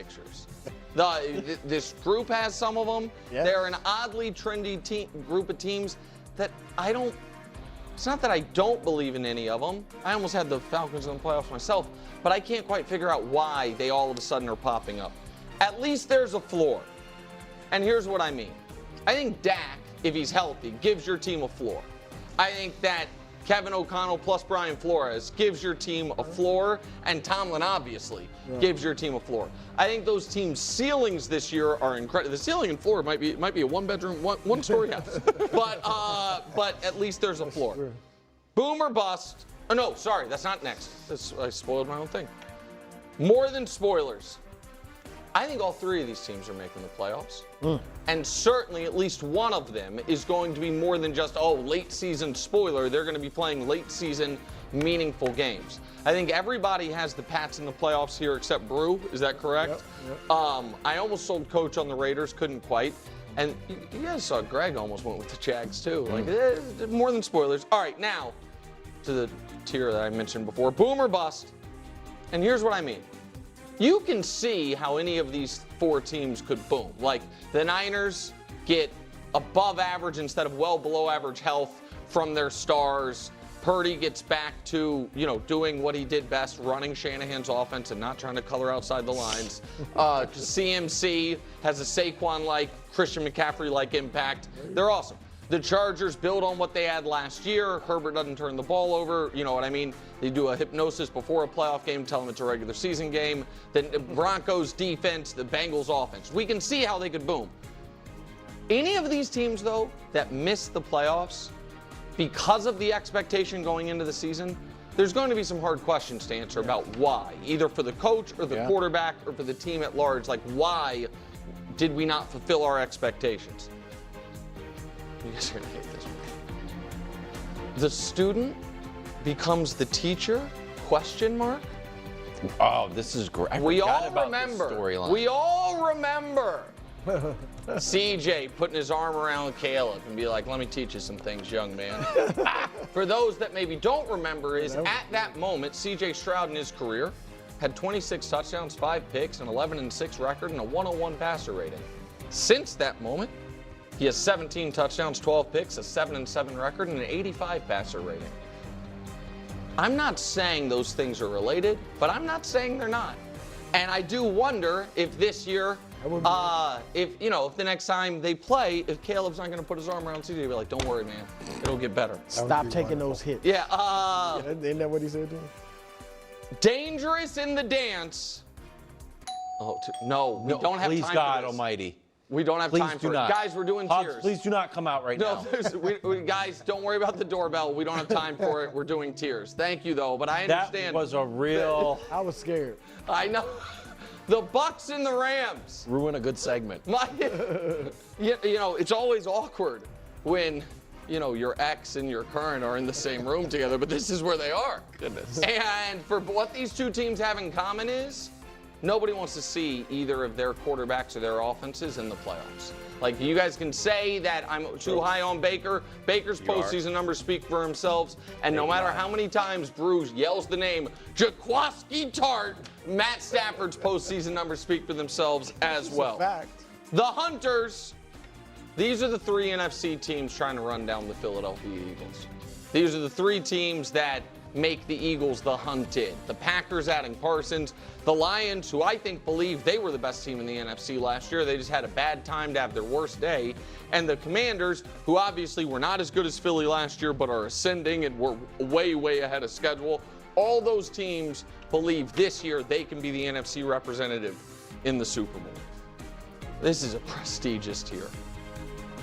pictures. This group has some of them. Yeah. They're an oddly trendy group of teams that I don't. It's not that I don't believe in any of them. I almost had the Falcons in the playoffs myself, but I can't quite figure out why they all of a sudden are popping up. At least there's a floor. And here's what I mean. I think Dak, if he's healthy, gives your team a floor. I think that Kevin O'Connell plus Brian Flores gives your team a floor, and Tomlin obviously gives your team a floor. I think those teams' ceilings this year are incredible. The ceiling and floor might be a one-bedroom, one-story house, but at least there's a floor. Boom or bust. Oh no, sorry, that's not next. I spoiled my own thing. More than spoilers. I think all three of these teams are making the playoffs. And certainly at least one of them is going to be more than just, late season spoiler. They're going to be playing late season meaningful games. I think everybody has the Pats in the playoffs here except Brew. Is that correct? Yep. I almost sold Coach on the Raiders, couldn't quite. And you guys saw Greg almost went with the Jags too. Like, more than spoilers. All right, now to the tier that I mentioned before, boom or bust. And here's what I mean. You can see how any of these four teams could boom. Like the Niners get above average instead of well below average health from their stars. Purdy gets back to, doing what he did best, running Shanahan's offense and not trying to color outside the lines. CMC has a Saquon-like, Christian McCaffrey-like impact. They're awesome. The Chargers build on what they had last year. Herbert doesn't turn the ball over. You know what I mean? They do a hypnosis before a playoff game, tell them it's a regular season game. Then the Broncos defense, the Bengals offense. We can see how they could boom. Any of these teams, though, that miss the playoffs because of the expectation going into the season, there's going to be some hard questions to answer about why, either for the coach or the quarterback or for the team at large. Like, why did we not fulfill our expectations? You guys are gonna hate this one. The student becomes the teacher? Question mark? Oh, this is great. We all remember CJ putting his arm around Caleb and be like, let me teach you some things, young man. For those that maybe don't remember, is at that moment, CJ Stroud in his career had 26 touchdowns, 5 picks, an 11-6 record, and a 101 passer rating. Since that moment, he has 17 touchdowns, 12 picks, a 7-7 record, and an 85 passer rating. I'm not saying those things are related, but I'm not saying they're not. And I do wonder if this year, if the next time they play, if Caleb's not going to put his arm around CJ, he'll be like, don't worry, man. It'll get better. Stop taking those hits. Yeah. Isn't that what he said to him? Dangerous in the dance. No, we don't have time for this. Please, God Almighty. We don't have time for it. Guys, we're doing tiers. Please do not come out right now. Guys, don't worry about the doorbell. We don't have time for it. We're doing tiers. Thank you, though, but I understand. That was a real... I was scared. I know. The Bucks and the Rams. Ruin a good segment. It's always awkward when, your ex and your current are in the same room together, but this is where they are. Goodness. And for what these two teams have in common is, nobody wants to see either of their quarterbacks or their offenses in the playoffs. Like, you guys can say that I'm too high on Baker. Baker's postseason numbers speak for themselves. And no matter how many times Bruce yells the name Jaquaski Tart, Matt Stafford's postseason numbers speak for themselves as well. Fact. The Hunters, these are the three NFC teams trying to run down the Philadelphia Eagles. These are the three teams that make the Eagles the hunted. The Packers adding Parsons. The Lions, who I think believe they were the best team in the NFC last year. They just had a bad time to have their worst day. And the Commanders, who obviously were not as good as Philly last year, but are ascending and were way, way ahead of schedule. All those teams believe this year they can be the NFC representative in the Super Bowl. This is a prestigious tier.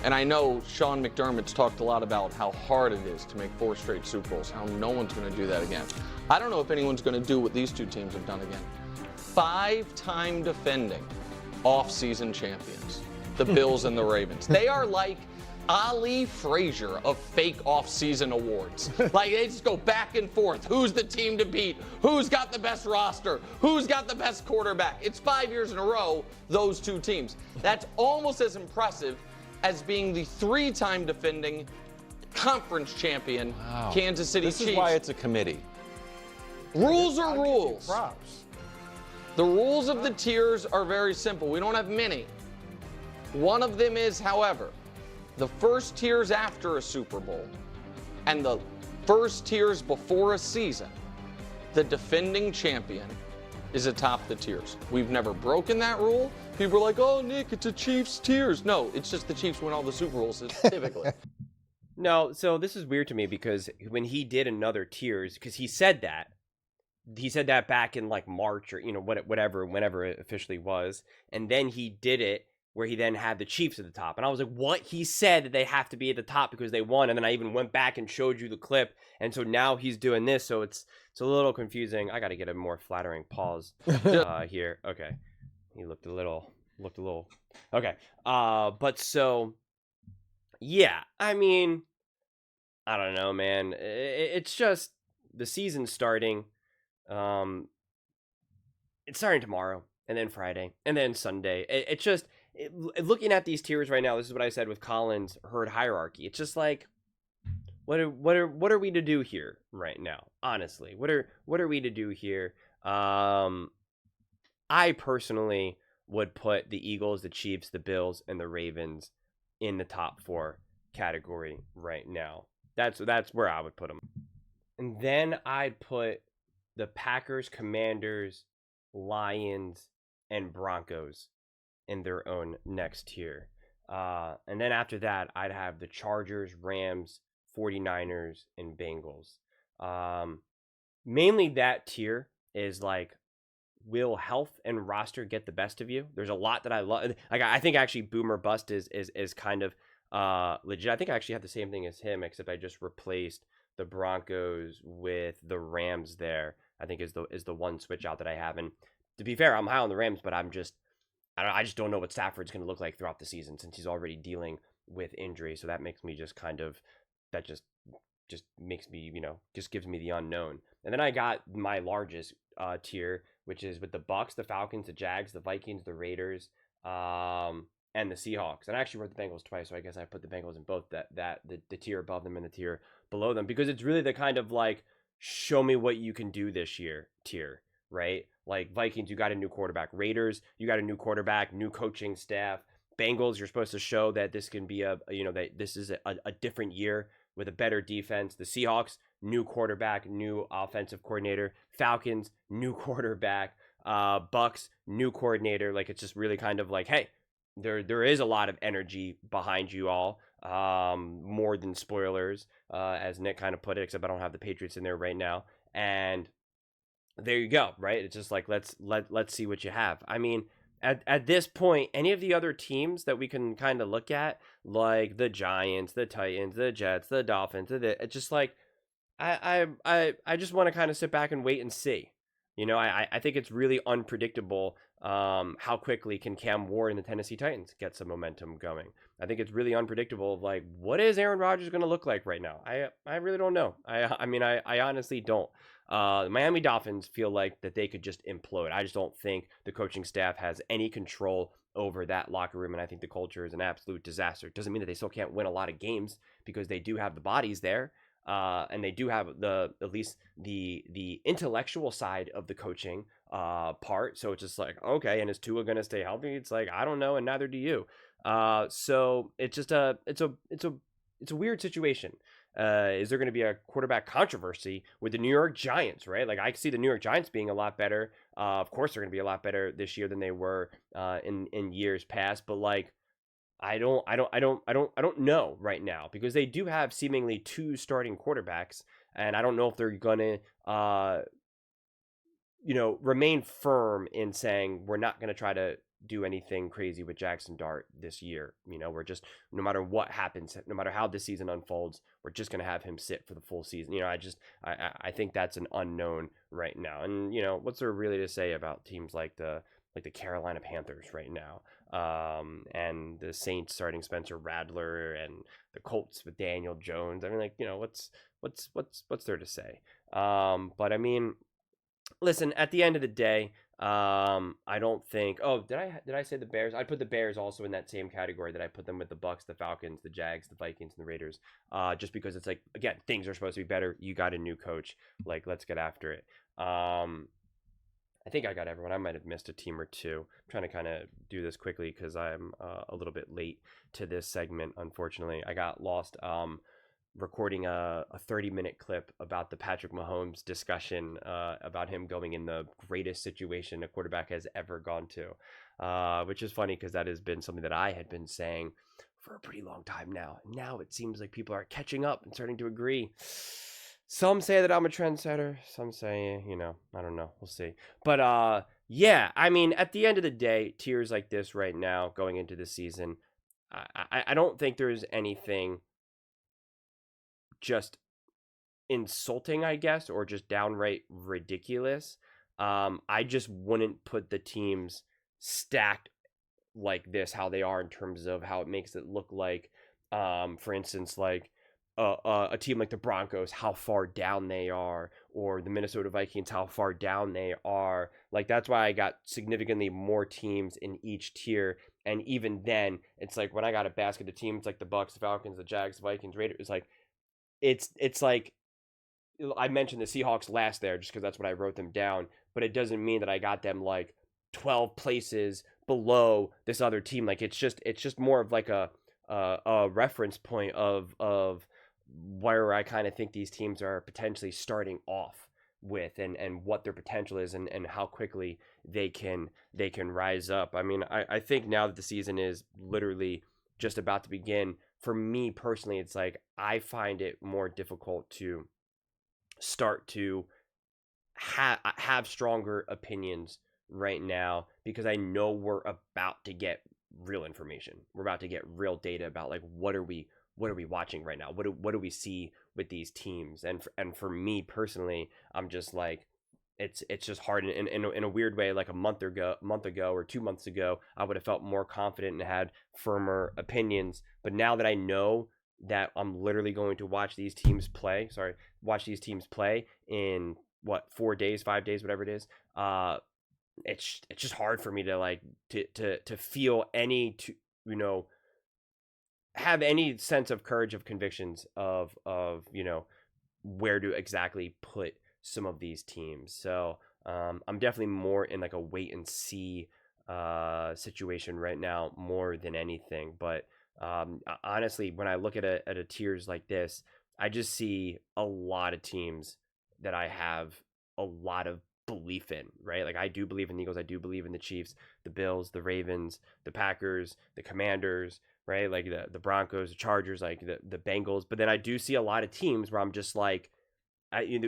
And I know Sean McDermott's talked a lot about how hard it is to make 4 straight Super Bowls, how no one's going to do that again. I don't know if anyone's going to do what these two teams have done again. 5-time defending offseason champions, the Bills and the Ravens. They are like Ali Frazier of fake offseason awards. Like, they just go back and forth. Who's the team to beat? Who's got the best roster? Who's got the best quarterback? It's 5 years in a row, those two teams. That's almost as impressive as being the 3-time defending conference champion, Kansas City Chiefs. This is why it's a committee. Rules are rules. Props. The rules of the tiers are very simple. We don't have many. One of them is, however, the first tiers after a Super Bowl and the first tiers before a season, the defending champion is atop the tiers. We've never broken that rule. People are like, oh, Nick, it's a Chiefs tiers. No, it's just the Chiefs win all the Super Bowls typically. No, so this is weird to me because when he did another tiers, because he said that back in like March or, whenever it officially was. And then he did it where he then had the Chiefs at the top. And I was like, what? He said that they have to be at the top because they won. And then I even went back and showed you the clip. And so now he's doing this. So it's a little confusing. I got to get a more flattering pause here. Okay. He looked a little, okay. But so, yeah, I mean, I don't know, man. It's just the season's starting. It's starting tomorrow and then Friday and then Sunday. It's just looking at these tiers right now. This is what I said with Collins' herd hierarchy. It's just like, what are we to do here right now? Honestly, what are we to do here? I personally would put the Eagles, the Chiefs, the Bills, and the Ravens in the top 4 category right now. That's where I would put them. And then I'd put the Packers, Commanders, Lions, and Broncos in their own next tier. And then after that, I'd have the Chargers, Rams, 49ers, and Bengals. Mainly that tier is like, will health and roster get the best of you? There's a lot that I love. Like, I think actually Boomer Bust is kind of legit. I think I actually have the same thing as him, except I just replaced the Broncos with the Rams there. I think is the one switch out that I have. And to be fair, I'm high on the Rams, but I just don't know what Stafford's going to look like throughout the season since he's already dealing with injury. So that makes me just kind of, that just makes me, just gives me the unknown. And then I got my largest tier, which is with the Bucks, the Falcons, the Jags, the Vikings, the Raiders, and the Seahawks. And I actually wrote the Bengals twice, so I guess I put the Bengals in both the tier above them and the tier below them, because it's really the kind of like, show me what you can do this year tier, right? Like Vikings, you got a new quarterback. Raiders, you got a new quarterback, new coaching staff. Bengals, you're supposed to show that this can be that this is a different year with a better defense. The Seahawks, new quarterback, new offensive coordinator. Falcons, new quarterback. Bucks, new coordinator. Like, it's just really kind of like, hey, there is a lot of energy behind you all. More than spoilers, as Nick kind of put it, except I don't have the Patriots in there right now. And there you go, right? It's just like, let's see what you have. I mean, at this point, any of the other teams that we can kind of look at, like the Giants, the Titans, the Jets, the Dolphins, it's just like, I just want to kind of sit back and wait and see. I think it's really unpredictable how quickly can Cam Ward and the Tennessee Titans get some momentum going. I think it's really unpredictable of like, what is Aaron Rodgers going to look like right now? I really don't know. I honestly don't. The Miami Dolphins feel like that they could just implode. I just don't think the coaching staff has any control over that locker room, and I think the culture is an absolute disaster. It doesn't mean that they still can't win a lot of games, because they do have the bodies there. And they do have at least the intellectual side of the coaching part. So it's just like, okay, and is Tua going to stay healthy? It's like, I don't know, and neither do you. So it's just it's a weird situation. Is there going to be a quarterback controversy with the New York Giants, right? Like, I see the New York Giants being a lot better. Of course, they're going to be a lot better this year than they were in years past. But like, I don't know right now, because they do have seemingly 2 starting quarterbacks, and I don't know if they're gonna remain firm in saying we're not gonna try to do anything crazy with Jackson Dart this year. We're just, no matter what happens, no matter how this season unfolds, we're just gonna have him sit for the full season. I think that's an unknown right now. And what's there really to say about teams like the Carolina Panthers right now, and the Saints starting Spencer Rattler, and the Colts with Daniel Jones? I mean, like, what's there to say? But I mean, listen, at the end of the day, I don't think. Oh, did I say the Bears? I'd put the Bears also in that same category that I put them with the Bucks, the Falcons, the Jags, the Vikings, and the Raiders. Just because it's like, again, things are supposed to be better. You got a new coach. Like, let's get after it. I think I got everyone. I might have missed a team or two. I'm trying to kind of do this quickly because I'm a little bit late to this segment. Unfortunately, I got lost recording a 30-minute clip about the Patrick Mahomes discussion about him going in the greatest situation a quarterback has ever gone to, which is funny because that has been something that I had been saying for a pretty long time now. Now it seems like people are catching up and starting to agree. Some say that I'm a trendsetter. Some say, I don't know. We'll see. But yeah, I mean, at the end of the day, tiers like this right now going into the season, I don't think there's anything just insulting, I guess, or just downright ridiculous. I just wouldn't put the teams stacked like this, how they are in terms of how it makes it look like, for instance, like a team like the Broncos, how far down they are, or the Minnesota Vikings, how far down they are. Like, that's why I got significantly more teams in each tier. And even then, it's like when I got a basket of teams like the Bucks, the Falcons, the Jags, Vikings, Raiders, like it's like I mentioned the Seahawks last there just because that's what I wrote them down, but it doesn't mean that I got them like 12 places below this other team. Like it's just more of like a reference point of where I kind of think these teams are potentially starting off with and what their potential is and how quickly they can rise up. I mean, I think now that the season is literally just about to begin, for me personally, it's like I find it more difficult to start to have stronger opinions right now because I know we're about to get real information. We're about to get real data about like what are we watching right now? What do we see with these teams? And for me personally, I'm just like it's just hard in a weird way. Like a month ago or 2 months ago, I would have felt more confident and had firmer opinions. But now that I know that I'm literally going to watch these teams play in what 4 days, 5 days, whatever it is. It's just hard for me to like to feel any have any sense of courage of convictions of where to exactly put some of these teams. So I'm definitely more in like a wait and see situation right now more than anything. But honestly, when I look at a tiers like this, I just see a lot of teams that I have a lot of belief in, right? Like I do believe in the Eagles, I do believe in the Chiefs, the Bills, the Ravens, the Packers, the Commanders, right? Like the Broncos, the Chargers, like the Bengals. But then I do see a lot of teams where I'm just like,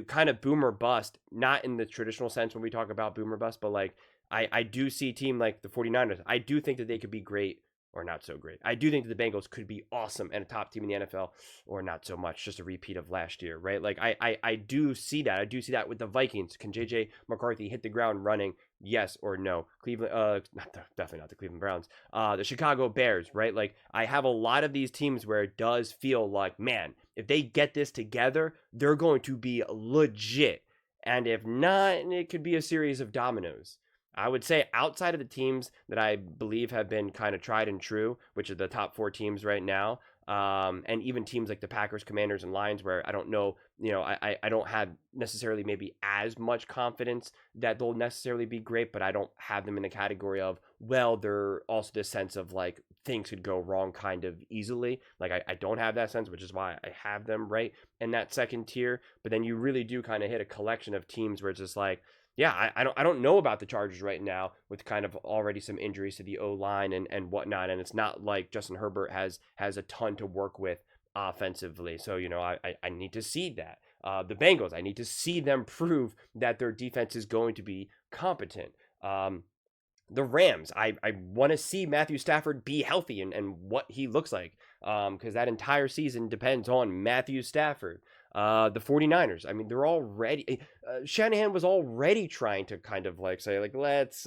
kind of boomer bust, not in the traditional sense when we talk about boomer bust, but like I do see a team like the 49ers. I do think that they could be great or not so great. I do think that the Bengals could be awesome and a top team in the NFL or not so much, just a repeat of last year, right? Like I do see that. I do see that with the Vikings. Can JJ McCarthy hit the ground running? Yes or no? Cleveland, definitely not the Cleveland Browns. The Chicago Bears, right? Like I have a lot of these teams where it does feel like, man, if they get this together, they're going to be legit. And if not, it could be a series of dominoes. I would say outside of the teams that I believe have been kind of tried and true, which are the top 4 teams right now, and even teams like the Packers, Commanders, and Lions, where I don't know, I don't have necessarily maybe as much confidence that they'll necessarily be great, but I don't have them in the category of, well, they're also this sense of like things could go wrong kind of easily. Like I don't have that sense, which is why I have them right in that second tier. But then you really do kind of hit a collection of teams where it's just like, yeah, I don't know about the Chargers right now with kind of already some injuries to the O-line and whatnot. And it's not like Justin Herbert has a ton to work with offensively. So, I need to see that. The Bengals, I need to see them prove that their defense is going to be competent. The Rams, I want to see Matthew Stafford be healthy and what he looks like because that entire season depends on Matthew Stafford. The 49ers, I mean, they're already Shanahan was already trying to kind of like say like let's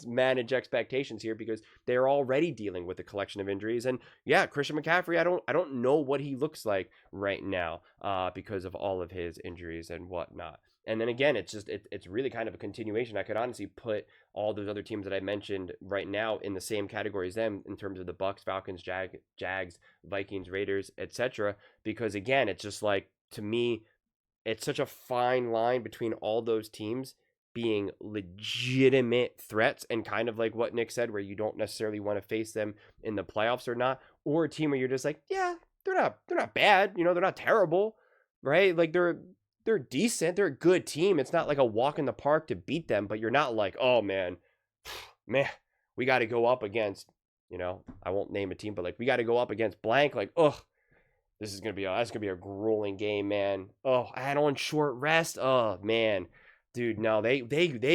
manage expectations here because they're already dealing with a collection of injuries. And yeah, Christian McCaffrey, I don't know what he looks like right now because of all of his injuries and whatnot. And then again, it's really kind of a continuation. I could honestly put all those other teams that I mentioned right now in the same category as them in terms of the Bucks, Falcons, Jags, Vikings, Raiders, etc. Because again, it's just like, to me, it's such a fine line between all those teams being legitimate threats and kind of like what Nick said, where you don't necessarily want to face them in the playoffs or not, or a team where you're just like, yeah, they're not bad, you know, they're not terrible, right? Like they're decent, they're a good team. It's not like a walk in the park to beat them, but you're not like, oh man, we got to go up against, you know, I won't name a team, but like we got to go up against blank, like, ugh, that's gonna be a grueling game, man. Oh, add on short rest. Oh man, dude, no, they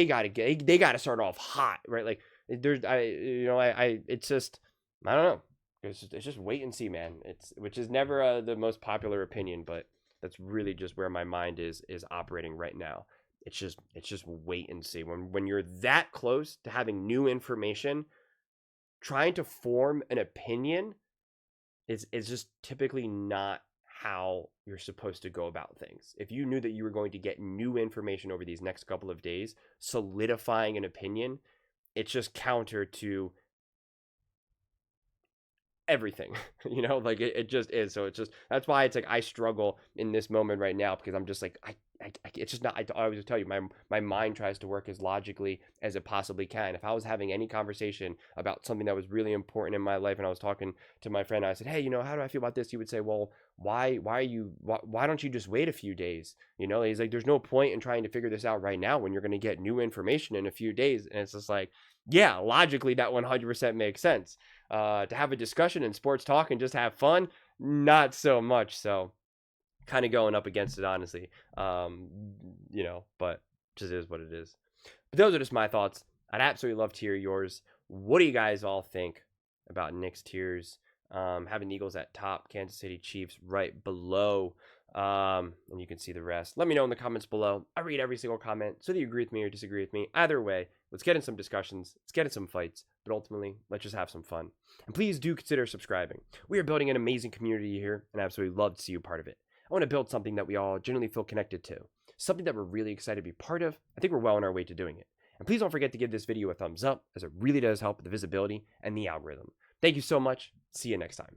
gotta start off hot, right? Like there's, it's just, I don't know. It's just wait and see, man. Which is never the most popular opinion, but that's really just where my mind is operating right now. It's just wait and see. When you're that close to having new information, trying to form an opinion is just typically not how you're supposed to go about things. If you knew that you were going to get new information over these next couple of days, solidifying an opinion, it's just counter to everything, you know, like it just is. So it's just, that's why it's like I struggle in this moment right now, because I'm just like, it's just not, I always tell you, my mind tries to work as logically as it possibly can. If I was having any conversation about something that was really important in my life and I was talking to my friend, I said, hey, you know, how do I feel about this? He would say, well, why don't you just wait a few days? You know, he's like, there's no point in trying to figure this out right now when you're going to get new information in a few days. And it's just like, yeah, logically that 100% makes sense. To have a discussion in sports talk and just have fun, not so much. So kind of going up against it, honestly. You know, but just is what it is. But those are just my thoughts. I'd absolutely love to hear yours. What do you guys all think about Nick's tiers? Having the Eagles at top, Kansas City Chiefs right below, and you can see the rest. Let me know in the comments below. I read every single comment, so whether you agree with me or disagree with me, either way, let's get in some discussions, let's get in some fights, but ultimately, let's just have some fun. And please do consider subscribing. We are building an amazing community here, and I absolutely love to see you part of it. I want to build something that we all genuinely feel connected to, something that we're really excited to be part of. I think we're well on our way to doing it. And please don't forget to give this video a thumbs up, as it really does help with the visibility and the algorithm. Thank you so much. See you next time.